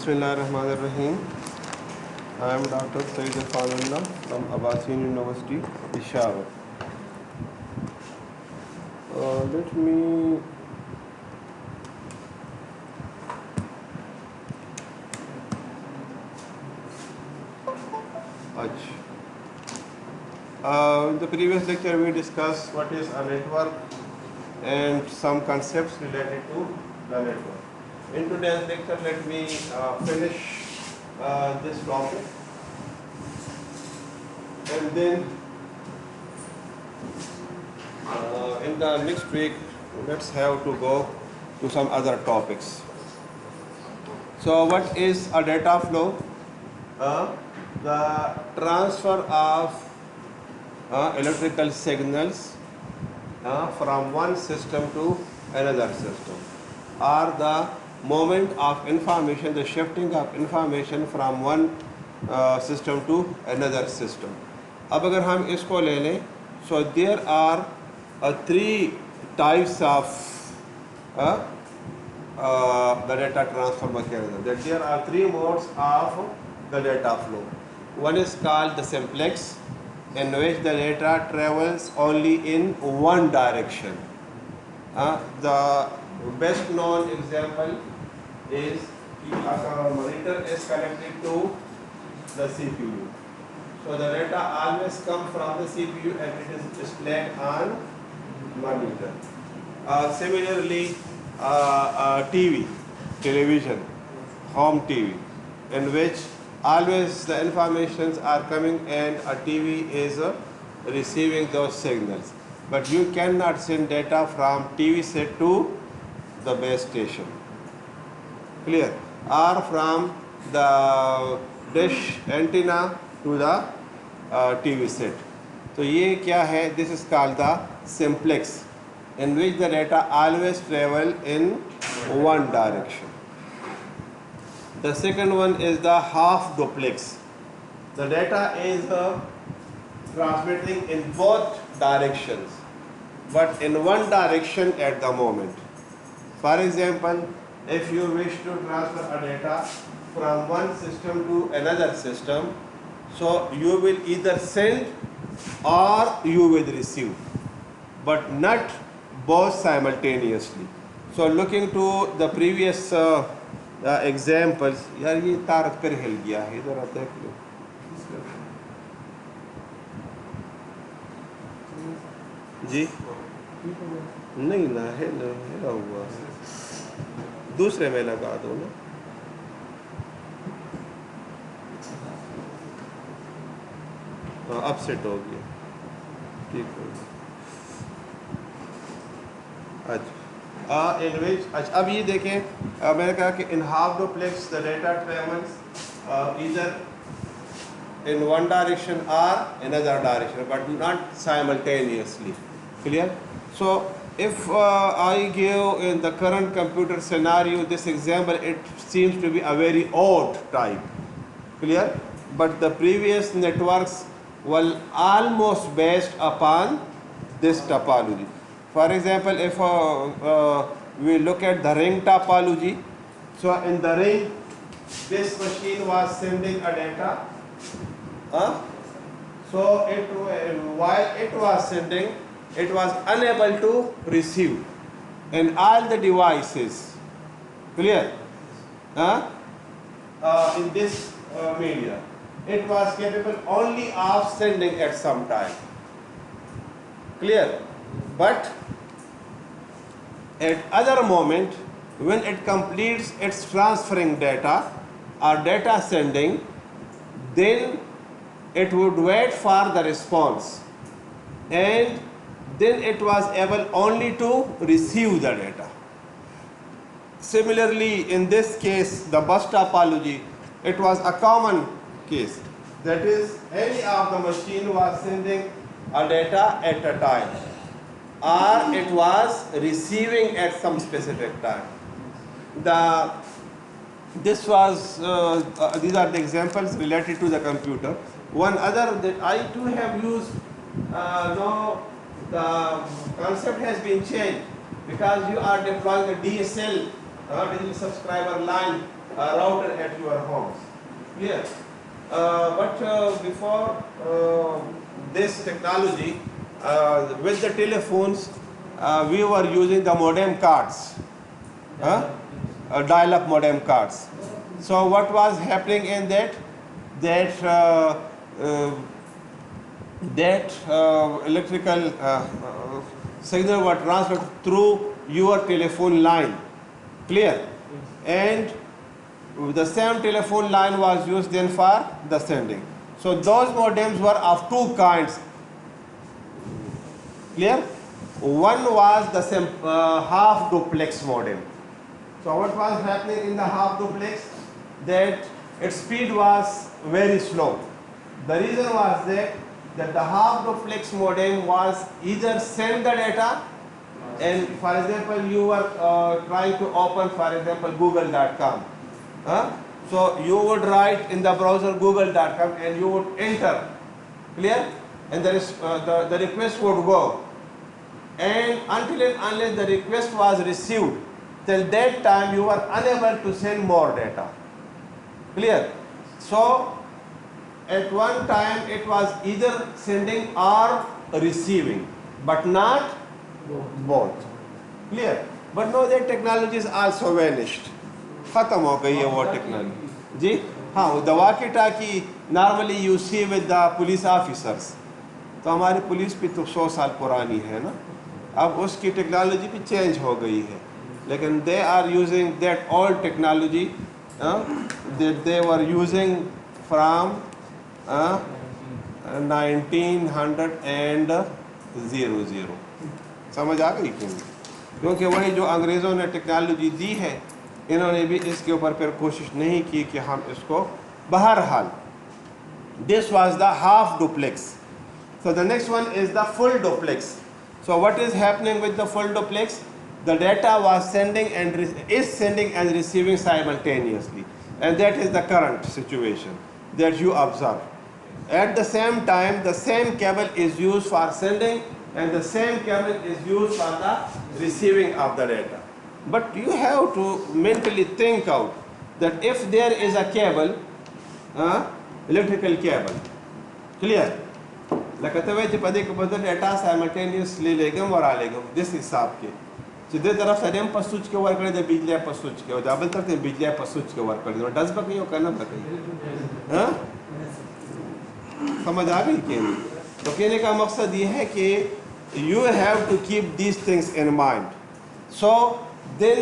Bismillahirrahmanirrahim. I am Dr. Sayyid Irfanullah from Abbasian University, Peshawar. Let me in the previous lecture we discussed what is a network and some concepts related to the network. In today's lecture, let me finish this topic, and then in the next week let's have to go to some other topics. So what is a data flow? The transfer of electrical signals from one system to another system, or the movement of information, the shifting of information from one system to another system. اب اگر ہم اس کو لے لیں, so there are three types of the data transfer mechanism. That there are three modes of the data flow. One is called the simplex, in which the data travels only in one direction. The best known example is a monitor is connected to the CPU. So the data always comes from the CPU and it is displayed on monitor. Similarly, television, home TV, in which always the informations are coming and a TV is receiving those signals. But you cannot send data from TV set to the base station. Clear? Or from the dish antenna to the TV set. So ye kya hai? This is called the simplex, in which the data always travel in one direction. The second one is the half duplex. The data is transmitting in both directions, but in one direction at the moment. For example, if you wish to transfer a data from one system to another system, so you will either send or you will receive, but not both simultaneously. So looking to the previous examples, yaar ye taar par hil gaya hai, idhar aata hai. جی نہیں نا ہے نا ہلا ہوا, دوسرے میں لگا دو نا. اپ سیٹ ہو گیا, ٹھیک ہو گیا. اچھا اب یہ دیکھیں, میں نے کہا کہ in half duplex the data travels either in one direction or another direction, but not simultaneously. Clear? So if I give in the current computer scenario this example, it seems to be a very odd type. Clear? But the previous networks were almost based upon this topology. For example, if we look at the ring topology, so in the ring, this machine was sending a data. So while it was sending, it was unable to receive in all the devices. Clear? In this media, it was capable only of sending at some time. Clear? But at other moment, when it completes its transferring data or data sending, then it would wait for the response, and then it was able only to receive the data. Similarly, in this case, the bus topology, it was a common case. That is, any of the machine was sending a data at a time, or it was receiving at some specific time. These are the examples related to the computer. One other that I too have used, now the concept has been changed, because you are deploying a DSL, digital subscriber line router at your homes. Clear? But before this technology, with the telephones, we were using the modem cards, dial-up modem cards. So what was happening in that? That electrical signal were transferred through your telephone line. Clear? And the same telephone line was used then for the sending. So those modems were of two kinds. Clear? One was the same half duplex modem. So what was happening in the half duplex? That its speed was very slow. The reason was that the half duplex modem was either send the data, and for example you were trying to open, for example, google.com. So you would write in the browser google.com and you would enter. Clear? And there is, the request would go. And until and unless the request was received, till that time you were unable to send more data. Clear? So at one time it was either sending or receiving, but not both. Clear? But now that technology is also vanished. ختم ہو گئی ہے وہ technology. جی ہاں, the walkie talkie normally you see with the police officers. تو ہماری police بھی تو 100 سال پرانی ہے نا, اب اس کی ٹیکنالوجی بھی چینج ہو گئی ہے, لیکن they are using that old technology that they were using from 1900. سمجھ آ گئی کیوں؟ کیونکہ وہی جو انگریزوں نے ٹیکنالوجی دی ہے, انہوں نے بھی اس کے اوپر پھر کوشش نہیں کی کہ ہم اس کو. بہرحال this was the half duplex. So the next one is the full duplex. So what is happening with the full duplex? The data was sending and is sending and receiving simultaneously, and that is the current situation that you observe. At the same time, the same cable is used for sending and the same cable is used for the receiving of the data. But you have to mentally think out that if there is a cable, electrical cable, clear? لکھتے چې په دې کې به د data سایملټینیسلی لېږم او رالېږم داسې حساب کې چې دې طرف ته هم په سوچ کې ورکړی د بجلی په سوچ کې او دا بل طرف ته بجلی په سوچ کې ورکړی نو ډز به کوي او که نه به کوي. سمجھ آ گئی کہ نہیں؟ تو کہنے کا مقصد یہ ہے کہ you have to keep these things in mind. So then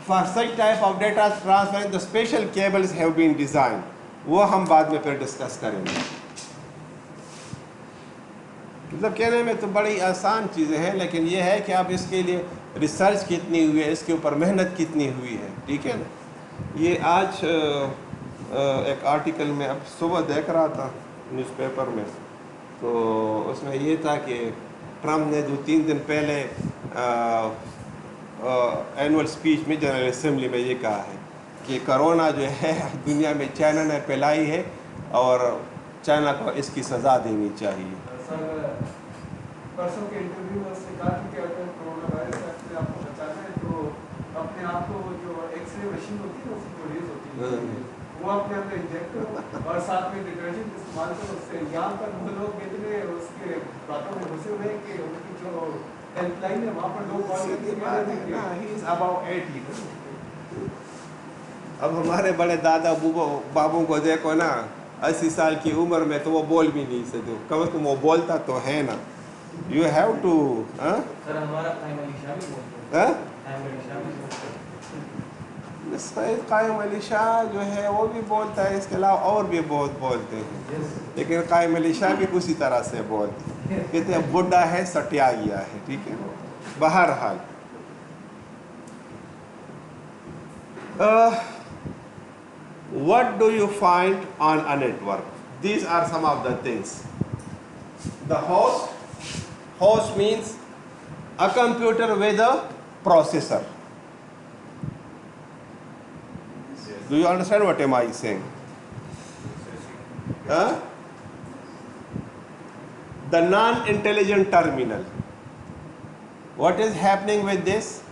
for such type of data transfer the special cables have been designed, وہ ہم بعد میں پھر ڈسکس کریں گے. مطلب کہنے میں تو بڑی آسان چیزیں ہیں, لیکن یہ ہے کہ اب اس کے لیے ریسرچ کتنی ہوئی ہے, اس کے اوپر محنت کتنی ہوئی ہے. ٹھیک ہے نا. یہ آج ایک آرٹیکل میں اب صبح دیکھ رہا تھا نیوز پیپر میں, تو اس میں یہ تھا کہ ٹرمپ نے 2-3 دن پہلے اینول اسپیچ میں جنرل اسمبلی میں یہ کہا ہے کہ کرونا جو ہے دنیا میں چائنا نے پھیلائی ہے اور چائنا کو اس کی سزا دینی چاہیے. پرسوں کے انٹرویو میں اس نے کہا کہ اگر کرونا وائرس سے آپ کو بچانا ہے تو اپنے آپ کو جو ایکس رے مشین ہوتی ہے اس کی ریز ہوتی ہے وہ اپنے آپ میں انجیکٹ کرو اور ساتھ میں ڈٹرجنٹ استعمال کرو. اس سے یہاں پر وہ لوگ اتنے اس کے باتوں میں گھسے ہوئے ہیں کہ ان کی جو ہیلپ لائن ہے وہاں پر لوگ اب ہمارے بڑے دادا بابوں کو دیکھو نا 80 سال کی عمر میں تو وہ بول بھی نہیں سکتے, کم از کم وہ بولتا تو ہے نا. یو ہیو ٹو قائم علی شاہ جو ہے وہ بھی بولتا ہے, اس کے علاوہ اور بھی بہت بولتے ہیں, لیکن قائم علی شاہ بھی اسی طرح سے بولتے ہیں, کہتے ہیں بڈھا ہے سٹیا گیا ہے. ٹھیک ہے. بہرحال what do you find on a network? These are some of the things. The host means a computer with a processor. Do you understand what am I saying? The non-intelligent terminal. What is happening with this?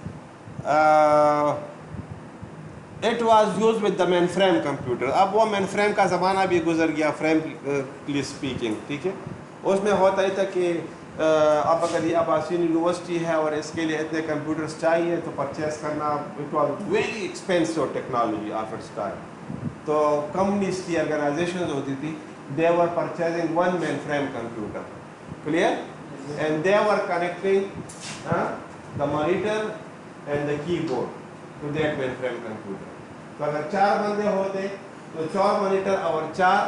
It was used with the mainframe computer. اب وہ مین frame کا زمانہ بھی گزر گیا, frankly speaking, ٹھیک ہے. اس میں ہوتا ہی تھا کہ اب اگر یہ عباسین یونیورسٹی ہے اور اس کے لیے اتنے کمپیوٹرز چاہیے تو پرچیز کرنا it was very expensive technology of its time. تو کمپنیز کی آرگنائزیشنز ہوتی تھی, they were purchasing one mainframe computer, clear, and they were connecting the monitor and the keyboard to that mainframe computer. تو اگر 4 بندے ہوتے تو 4 مانیٹر اور 4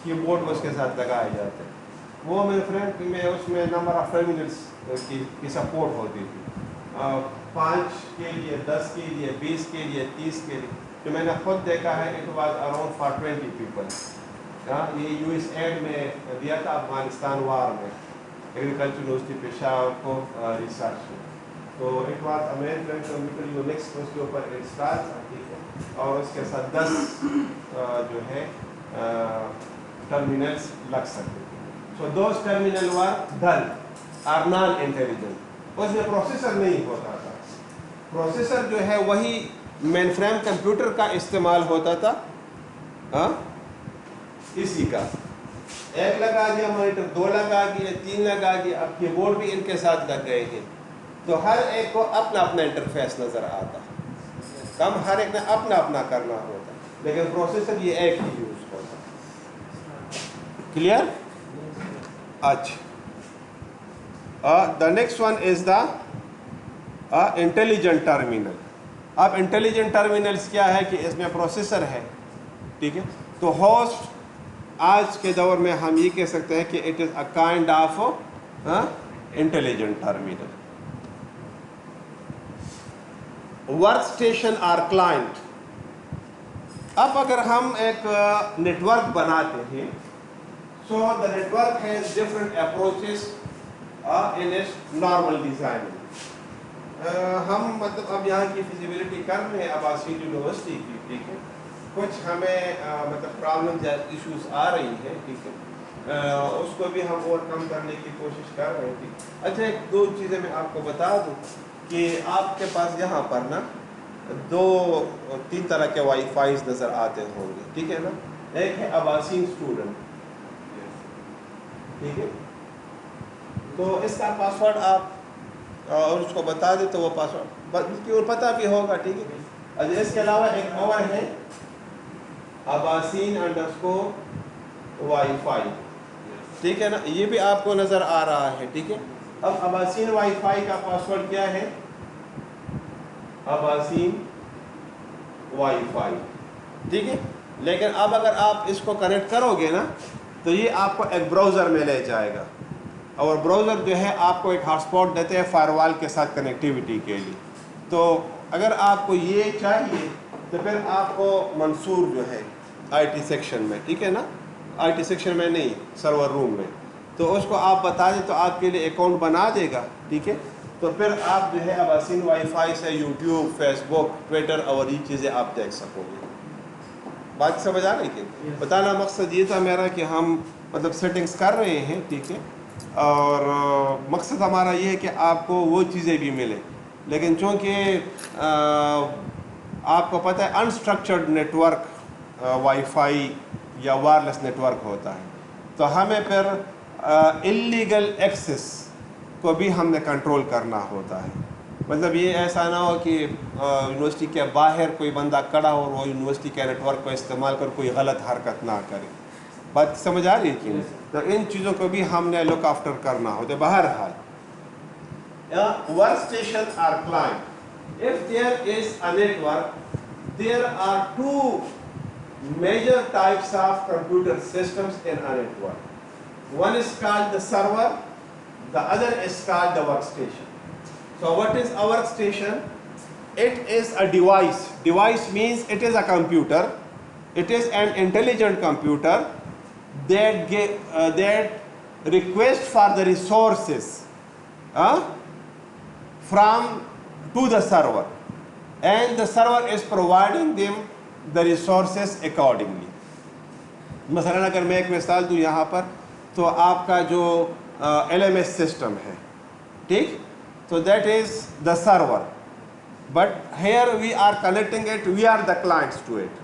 کی بورڈ اس کے ساتھ لگائے جاتے. وہ مین فریم میں اس میں نمبر آف ٹرمینلس کی سپورٹ ہوتی تھی, 5 کے لیے, 10 کے لیے, 20 کے لیے, 30 کے لیے. جو میں نے خود دیکھا ہے, it was around for 20 people. یہ یو ایس ایڈ میں دیا تھا افغانستان وار میں, ایگریکلچر یونیورسٹی پشاور کو ریسرچ میں. تو it was mainframe computer Unix, اس کے اوپر انسٹال تھا, ٹھیک ہے, اور اس کے ساتھ 10 جو ہے ٹرمینلس لگ سکتے تھے. So those terminal were dull are non intelligent. اس میں پروسیسر نہیں ہوتا تھا. پروسیسر جو ہے وہی مین فریم کمپیوٹر کا استعمال ہوتا تھا, اسی کا. 1 لگا دیا مانیٹر, 2 لگا دیا, 3 لگا دیا, اب کی بورڈ بھی ان کے ساتھ لگ گئے ہیں. تو ہر ایک کو اپنا اپنا انٹرفیس نظر آتا, کم ہر ایک نے اپنا اپنا کرنا ہوتا, لیکن پروسیسر یہ ایک ہی یوز ہوتا. کلیئر؟ اچھا, دا next one is the intelligent terminal. اب انٹیلیجنٹ ٹرمینلس کیا ہے کہ اس میں پروسیسر ہے, ٹھیک ہے. تو ہوسٹ آج کے دور میں ہم یہ کہہ سکتے ہیں کہ it is a kind of intelligent terminal. Work station اور کلائنٹ. اب اگر ہم ایک نیٹورک بناتے ہیں, so the network has different approaches in its normal design. ہم مطلب اب یہاں کی فیزیبلٹی کر رہے ہیں عباسین یونیورسٹی کی, ٹھیک ہے. کچھ ہمیں مطلب پرابلم ایشوز آ رہی ہیں, ٹھیک ہے, اس کو بھی ہم اوور کم کرنے کی کوشش کر رہے ہیں. اچھا, 1-2 چیزیں میں آپ کو بتا دوں کہ آپ کے پاس یہاں پر نا 2-3 طرح کے وائی فائیز نظر آتے ہوں گے, ٹھیک ہے نا. ایک ہے عباسین اسٹوڈنٹ, ٹھیک ہے. تو اس کا پاسورڈ آپ اور اس کو بتا دیں تو وہ پاسورڈ پتہ بھی ہوگا, ٹھیک ہے. اچھا, اس کے علاوہ ایک اور ہے عباسین _ وائی فائی, ٹھیک ہے نا. یہ بھی آپ کو نظر آ رہا ہے, ٹھیک ہے. اب عباسین وائی فائی کا پاسورڈ کیا ہے؟ عباسین وائی فائی, ٹھیک ہے. لیکن اب اگر آپ اس کو کنیکٹ کرو گے نا تو یہ آپ کو ایک براؤزر میں لے جائے گا, اور براؤزر جو ہے آپ کو ایک ہاٹ اسپاٹ دیتے ہیں فائر وال کے ساتھ کنیکٹیوٹی کے لیے. تو اگر آپ کو یہ چاہیے تو پھر آپ کو منصور جو ہے آئی ٹی سیکشن میں, ٹھیک ہے نا, آئی ٹی سیکشن میں نہیں, سرور روم میں, تو اس کو آپ بتا دیں تو آپ کے لیے اکاؤنٹ بنا دے گا, ٹھیک ہے. تو پھر آپ جو ہے عباسین وائی فائی سے یوٹیوب, فیس بک, ٹویٹر اور یہ چیزیں آپ دیکھ سکو گے. بات سمجھ آ رہی کہ بتانا مقصد یہ تھا میرا کہ ہم مطلب سیٹنگز کر رہے ہیں, ٹھیک ہے, اور مقصد ہمارا یہ ہے کہ آپ کو وہ چیزیں بھی ملیں. لیکن چونکہ آپ کو پتہ ہے انسٹرکچرڈ نیٹورک وائی فائی یا وائرلیس نیٹورک ہوتا ہے, تو ہمیں پھر انلیگل ایکسیس کو بھی ہم نے کنٹرول کرنا ہوتا ہے. مطلب یہ ایسا نہ ہو کہ یونیورسٹی کے باہر کوئی بندہ کھڑا ہو اور وہ یونیورسٹی کے نیٹورک کو استعمال کر کوئی غلط حرکت نہ کرے. بات سمجھ آ رہی ہے کہ تو ان چیزوں کو بھی ہم نے لک آفٹر کرنا ہوتا ہے. بہرحال ورک اسٹیشن اور client, if there is a network, there are 2 major types of computer systems in a network. One is called the server, the other is called the workstation. So what is a workstation? It is a device. Device means it is a computer. It is an intelligent computer that request for the resources to the server, and the server is providing them the resources accordingly. مثلاً اگر میں ایک مثال دوں یہاں پر, تو آپ کا جو LMS سسٹم ہے, ٹھیک, تو that is the server. but here we are connecting it, we are the clients to it.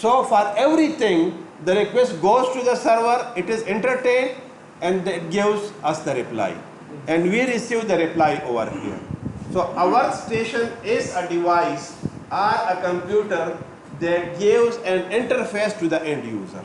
So for everything the request goes to the server, it is entertained and it gives us the reply, and we receive the reply over here. So a workstation is a device or a computer that gives an interface to the end user.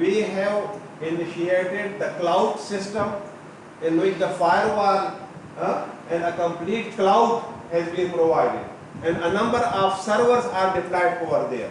we have initiated the cloud system in which the firewall and a complete cloud has been provided, and a number of servers are deployed over there.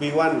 B1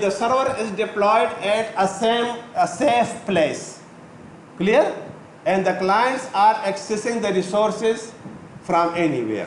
the server is deployed at a safe place, clear, and the clients are accessing the resources from anywhere.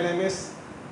LMS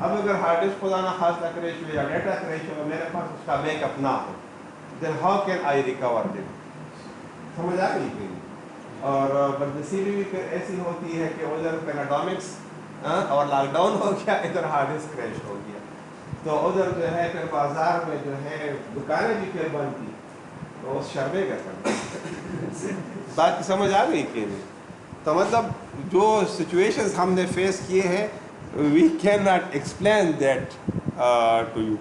اب اگر hard disk خدا نہ خاصہ crash ہو یا data crash ہو میرے پاس اس کا back up نہ ہو then how can I recover them. سمجھ آ گئی کہ اور بدنصیبی بھی پھر ایسی ہوتی ہے کہ ادھر پیناڈومکس اور لاک ڈاؤن ہو گیا, ادھر ہارڈ ڈسک کریش ہو گیا, تو ادھر جو ہے پھر بازار میں جو ہے دکانیں بھی پھر بند تھی, تو اس شرمے کا کرنا. بات سمجھ آ گئی کہ نہیں؟ تو مطلب جو سچویشنز ہم نے فیس کیے ہیں we cannot explain that to you.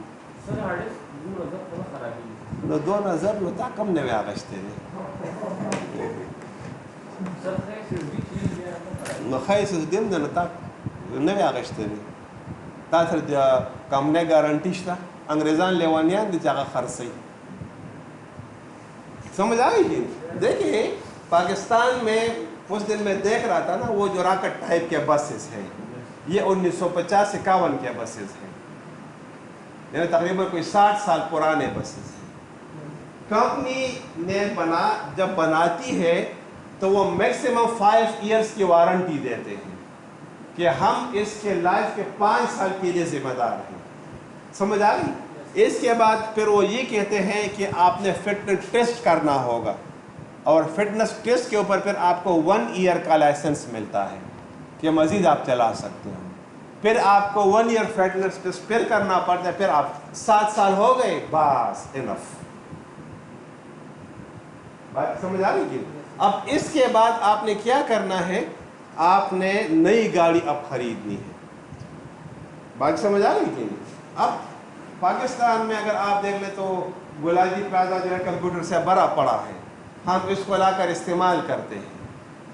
Sir hard disk دو نظر تھوڑا خرابی نو دو نظر نتا کم نے آغشتے ہیں سر سیزی چیز ہے نو خیس دیم دے نتا نوی آغشتے ہیں تا سر کم نے گارنٹی شتا انگریزان لیوانیان دی جاگہ خرسی. سمجھ آئی گی؟ دیکھیں پاکستان میں اس دن میں دیکھ رہا تھا نا وہ جو راکٹ ٹائپ کے بسز ہیں یہ 1950-51 کے بسز ہیں, یعنی تقریباً کوئی 60 سال پرانے بسز ہیں. کمپنی نے جب بناتی ہے تو وہ میکسیمم 5 ایئرس کی وارنٹی دیتے ہیں کہ ہم اس کے لائف کے 5 سال کے لیے ذمہ دار ہیں. سمجھ آ گئی؟ اس کے بعد پھر وہ یہ کہتے ہیں کہ آپ نے فٹنس ٹیسٹ کرنا ہوگا, اور فٹنس ٹیسٹ کے اوپر پھر آپ کو 1 ایئر کا لائسنس ملتا ہے کہ مزید آپ چلا سکتے ہیں. پھر آپ کو 1 ایئر فٹنس ٹیسٹ پھر کرنا پڑتا ہے, پھر آپ 7 سال ہو گئے بس انف. بات سمجھ آ رہی کہ اب اس کے بعد آپ نے کیا کرنا ہے, آپ نے نئی گاڑی اب خریدنی ہے. بات سمجھ آ رہی کہ اب پاکستان میں اگر آپ دیکھ لیں تو گلازی پلازا جو ہے کمپیوٹر سے بڑا پڑا ہے, ہم اس کو لا کر استعمال کرتے ہیں.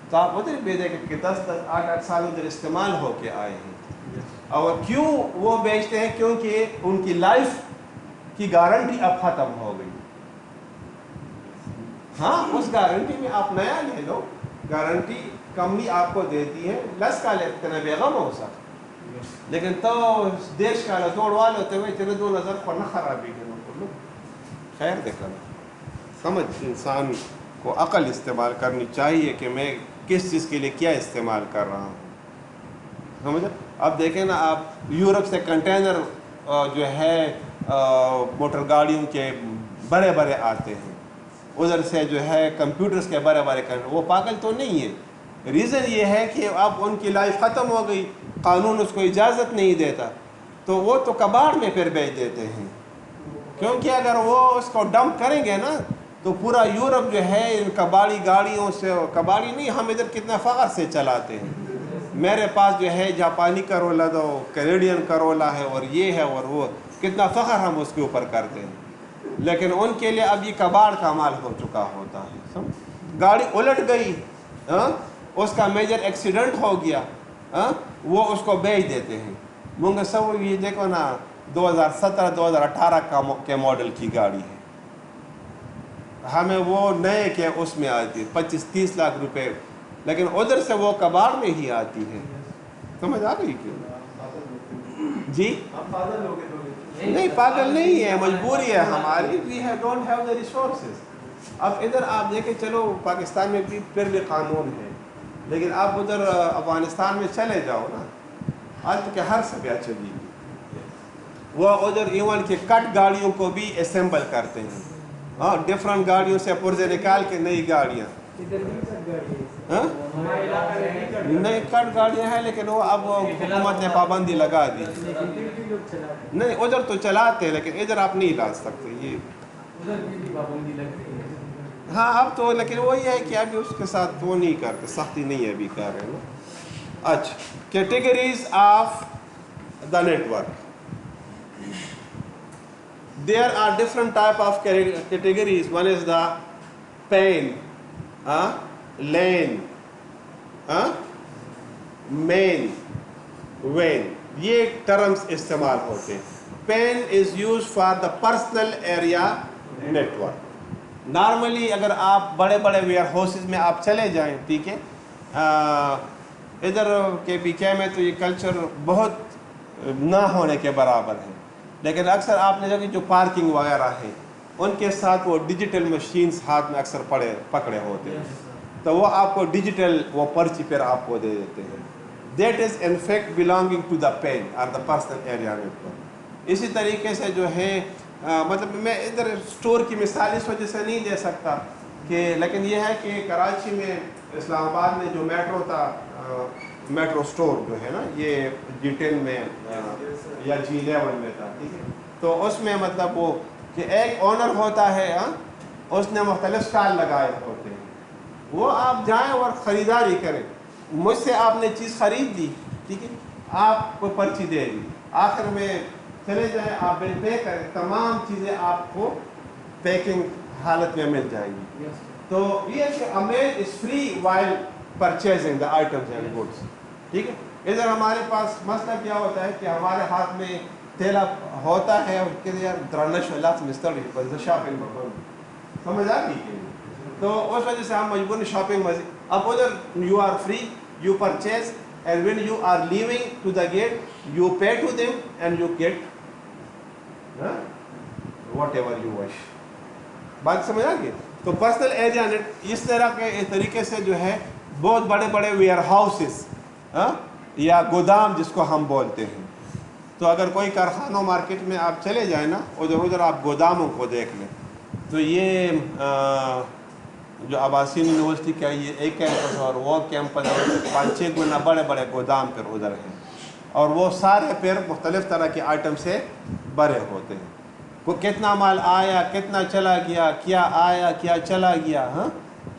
تو آپ ادھر بھی دیکھیں کہ 10-8 سال ادھر استعمال ہو کے آئے ہیں. اور کیوں وہ بیچتے ہیں؟ کیونکہ ان کی لائف کی گارنٹی اب ختم ہو گئی. ہاں اس گارنٹی میں آپ نیا لے لو, گارنٹی کمپنی آپ کو دیتی ہے, لس کا لیتے ہیں بیغم ہو سکتا, لیکن تو دیش کا توڑ والے ہوتے ہوئے تیرے 2 نظر کو نہ خرابی کرنا کو. خیر دیکھنا سمجھ, انسان کو عقل استعمال کرنی چاہیے کہ میں کس چیز کے لیے کیا استعمال کر رہا ہوں. سمجھا؟ اب دیکھیں نا آپ یورپ سے کنٹینر جو ہے موٹر گاڑیوں کے بڑے بڑے آتے ہیں, ادھر سے جو ہے کمپیوٹرز کے بڑے بڑے وہ پاگل تو نہیں ہے. ریزن یہ ہے کہ اب ان کی لائف ختم ہو گئی, قانون اس کو اجازت نہیں دیتا, تو وہ تو کباڑ میں پھر بیچ دیتے ہیں. کیونکہ اگر وہ اس کو ڈمپ کریں گے نا تو پورا یورپ جو ہے ان کباڑی گاڑیوں سے, کباڑی نہیں ہم ادھر کتنا فخر سے چلاتے ہیں. میرے پاس جو ہے جاپانی کرولا دو, کینیڈین کرولا ہے, اور یہ ہے اور وہ, کتنا فخر ہم اس کے اوپر کرتے ہیں. لیکن ان کے لیے اب یہ کباڑ کا مال ہو چکا ہوتا ہے. گاڑی الٹ گئی, اس کا میجر ایکسیڈنٹ ہو گیا, وہ اس کو بیچ دیتے ہیں. مونگے سب یہ دیکھو نا 2017-2018 کے ماڈل کی گاڑی ہے, ہمیں وہ نئے کے اس میں آتی ہے 25-30 لاکھ روپے, لیکن ادھر سے وہ کباڑ میں ہی آتی ہے. سمجھ آ گئی کیوں؟ جی نہیں پاگل نہیں ہے, مجبوری ہے ہماری, we don't have the resources. اب ادھر آپ دیکھیں چلو پاکستان میں بھی پھر بھی قانون ہے, لیکن آپ ادھر افغانستان میں چلے جاؤ نا, آج تک ہر سبھی چلی گئی. وہ ادھر ایون کہ کٹ گاڑیوں کو بھی اسمبل کرتے ہیں, ہاں ڈفرنٹ گاڑیوں سے پرزے نکال کے نئی گاڑیاں, نہیں کٹ گاڑیاں ہیں, لیکن وہ اب حکومت نے پابندی لگا دی. نہیں ادھر تو چلاتے ہیں لیکن ادھر آپ نہیں لا سکتے یہ. ہاں اب تو لیکن وہی ہے کہ ابھی اس کے ساتھ وہ نہیں کرتے, سختی نہیں ابھی کر رہے نا. اچھا, categories of the network. There are different type of categories. One is the PAN, LAN, MAN, WAN. یہ ٹرمز استعمال ہوتے ہیں. PAN is used for the personal area network. Normally اگر آپ بڑے بڑے ویئر ہاؤسز میں آپ چلے جائیں, ٹھیک ہے, ادھر کے پی کے میں تو یہ کلچر بہت نہ ہونے کے برابر ہے, لیکن اکثر آپ نے جو پارکنگ وغیرہ ہیں ان کے ساتھ وہ ڈیجیٹل مشینز ہاتھ میں اکثر پکڑے ہوتے ہیں, تو وہ آپ کو ڈیجیٹل وہ پرچی پھر آپ کو دے دیتے ہیں. that is in fact belonging to the PAN or the personal area network. اسی طریقے سے جو ہے مطلب میں ادھر اسٹور کی مثال اس وجہ سے نہیں دے سکتا کہ لیکن یہ ہے کہ کراچی میں اسلام آباد میں جو میٹرو تھا میٹرو اسٹور جو ہے نا یہ G10 میں یا G11 میں تھا ٹھیک ہے. تو اس میں مطلب وہ کہ ایک اونر ہوتا ہے اس نے مختلف اسٹال لگائے ہوتے ہیں. وہ آپ جائیں اور خریداری کریں. مجھ سے آپ نے چیز خرید لی ٹھیک ہے آپ کو پرچی دے دی آخر میں چلے جائیں آپ بل پے کریں تمام چیزیں آپ کو پیکنگ حالت میں مل جائیں گی. تو یہ ہے کہ a man is free while purchasing the items and goods. ٹھیک ہے. ادھر ہمارے پاس مسئلہ کیا ہوتا ہے کہ ہمارے ہاتھ میں تھیلا ہوتا ہے اور کہ یار درنش لات مستری پر شاپنگ سمجھ آ گئی. تو اس وجہ سے ہم مجبور شاپنگ میں اب ادھر you are free you purchase and when you are leaving to the gate you pay to them and you get whatever you wish. بات سمجھ آ گئی. تو پرسنل ایریا نیٹ اس طرح کے طریقے سے جو ہے بہت بڑے بڑے ویئر ہاؤسز یا گودام جس کو ہم بولتے ہیں. تو اگر کوئی کارخانوں مارکیٹ میں آپ چلے جائیں نا ادھر ادھر آپ گوداموں کو دیکھ لیں تو یہ جو عباسین یونیورسٹی کا یہ ایک کیمپس اور وہ کیمپس 5-6 گنا بڑے بڑے گودام پھر ادھر ہیں اور وہ سارے پھر مختلف طرح کے آئٹم سے بھرے ہوتے ہیں. وہ کتنا مال آیا کتنا چلا گیا کیا آیا کیا چلا گیا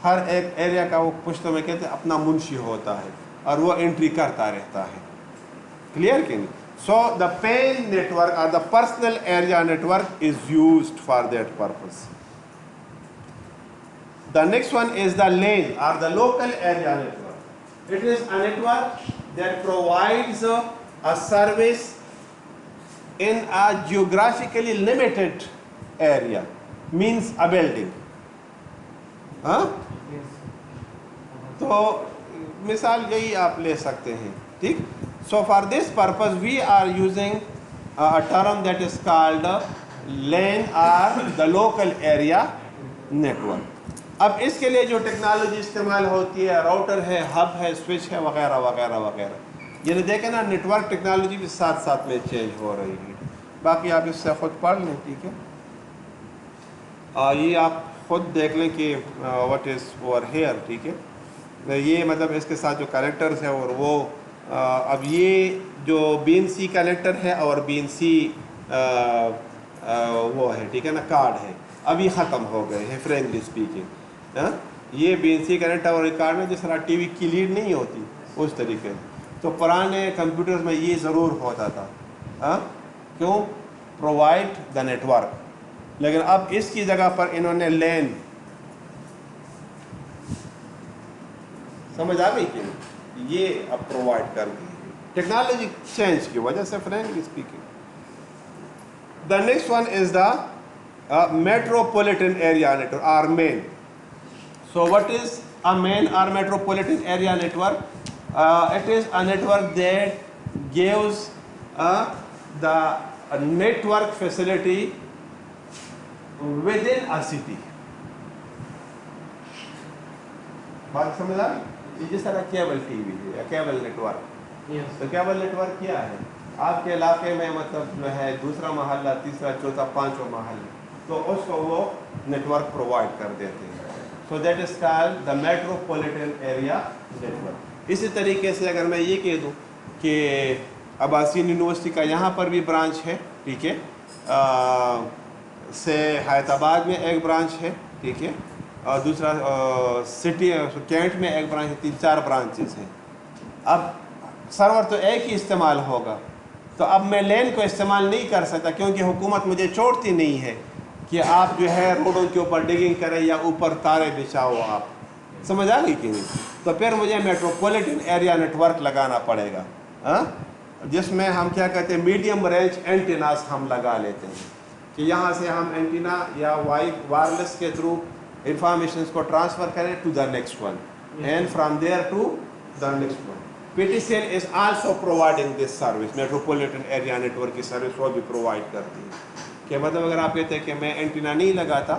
ہر ایک ایریا کا وہ پشتوں میں کہتے ہیں اپنا منشی ہوتا ہے اور وہ انٹری کرتا رہتا ہے. کلیئر کہ نہیں. So the PAN network or the personal area network is used for that purpose. The next one is the LAN or the local area network. It is a network that provides a service in a geographically limited area, means a building. تو مثال یہی آپ لے سکتے ہیں ٹھیک. So for this purpose we are using a term that is called LAN or the local area network. اب اس کے لیے جو ٹیکنالوجی استعمال ہوتی ہے راؤٹر ہے ہب ہے سوئچ ہے وغیرہ وغیرہ وغیرہ یعنی دیکھیں نا نیٹ ورک ٹیکنالوجی بھی ساتھ ساتھ میں چینج ہو رہی ہے. باقی آپ اس سے خود پڑھ لیں ٹھیک ہے. یہ آپ خود دیکھ لیں کہ واٹ از اوور ہیئر ٹھیک ہے. یہ مطلب اس کے ساتھ جو کنیکٹرز ہیں اور وہ اب یہ جو BNC کنیکٹر ہے اور BNC وہ ہے ٹھیک ہے نا کارڈ ہے ابھی ختم ہو گئے ہیں فرینکلی اسپیکنگ. یہ BNC کنیکٹر اور کارڈ میں جس طرح ٹی وی کی لیڈ نہیں ہوتی اس طریقے سے. تو پرانے کمپیوٹرز میں یہ ضرور ہوتا تھا کیوں پرووائڈ دا نیٹ ورک. لیکن اب اس کی جگہ پر انہوں نے لین سمجھ آ گئی کہ یہ اب پرووائڈ کر دی ٹیکنالوجی چینج کی وجہ سے frankly speaking. The next one is the metropolitan area network or main. So what is a main or metropolitan area network? It is a network that gives the network facility within a city. بات سمجھ آئی. جس طرح cable T V ہے یا cable net work تو cable net work کیا ہے آپ کے علاقے میں مطلب جو ہے دوسرا محلہ تیسرا چوتھا پانچواں محلہ تو اس کو وہ نیٹ ورک پرووائڈ کر دیتے ہیں. So that is called the metropolitan area network. اسی طریقے سے اگر میں یہ کہہ دوں کہ عباسین یونیورسٹی کا یہاں پر بھی برانچ ہے ٹھیک ہے سے حیات آباد میں ایک برانچ ہے ٹھیک ہے اور دوسرا سٹی کینٹ میں ایک برانچ ہے 3-4 برانچز ہیں. اب سرور تو ایک ہی استعمال ہوگا تو اب میں لین کو استعمال نہیں کر سکتا کیونکہ حکومت مجھے چھوڑتی نہیں ہے کہ آپ جو ہے روڈوں کے اوپر ڈگنگ کریں یا اوپر تارے بچھاؤ. آپ سمجھ آ گئی کہ نہیں. تو پھر مجھے میٹروپولیٹن ایریا نیٹ ورک لگانا پڑے گا جس میں ہم کیا کہتے ہیں میڈیم رینج اینٹیناز ہم لگا لیتے ہیں کہ یہاں سے ہم اینٹینا یا وائرلیس کے تھرو انفارمیشنز کو ٹرانسفر کریں to the next one and from there to the next one. PTCL is also providing this service. Metropolitan area network کی سروس وہ بھی پرووائڈ کرتی ہے کہ مطلب اگر آپ کہتے ہیں کہ میں اینٹینا نہیں لگاتا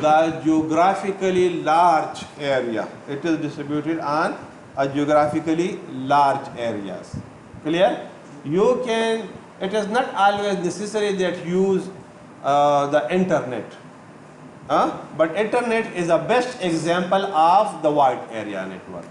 The geographically large area. It is distributed on a geographically large areas. Clear? You can. It is not always necessary that you use the internet. But internet is the best example of the wide area network.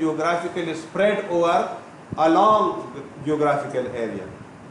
geographically spread over a long geographical area,